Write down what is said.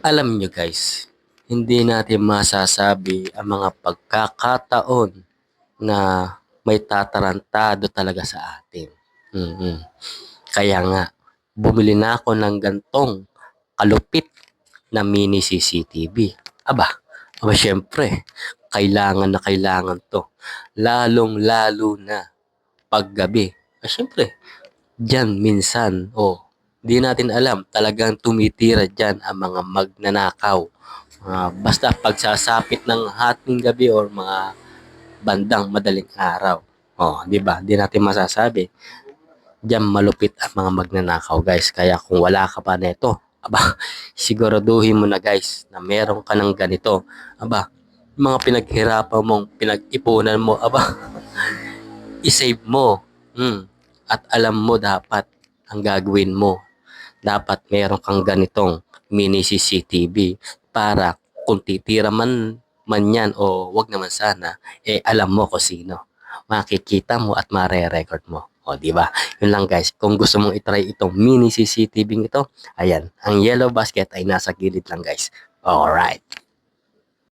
Alam niyo guys, hindi natin masasabi ang mga pagkakataon na may tatarantado talaga sa atin. Mm. Kaya nga, bumili na ako ng gantong kalupit na mini CCTV. Aba, syempre, kailangan to. Lalong-lalo na paggabi. Syempre, diyan minsan, di natin alam, talagang tumitira diyan ang mga magnanakaw. Basta pagsasapit ng hating gabi or mga bandang madaling araw. Di ba? Di natin masasabi. Diyan malupit ang mga magnanakaw, guys. Kaya kung wala ka pa nito, siguraduhin mo na guys na meron ka ng ganito. Mga pinaghirapan mong pinag-ipunan mo, isave mo. At alam mo dapat ang gagawin mo. Dapat meron kang ganitong mini CCTV para kung titira man yan o wag naman sana, alam mo kung sino. Makikita mo at mare-record mo. Di ba? Yun lang guys. Kung gusto mong itry itong mini CCTV ito, ayan, ang yellow basket ay nasa gilid lang guys. Alright.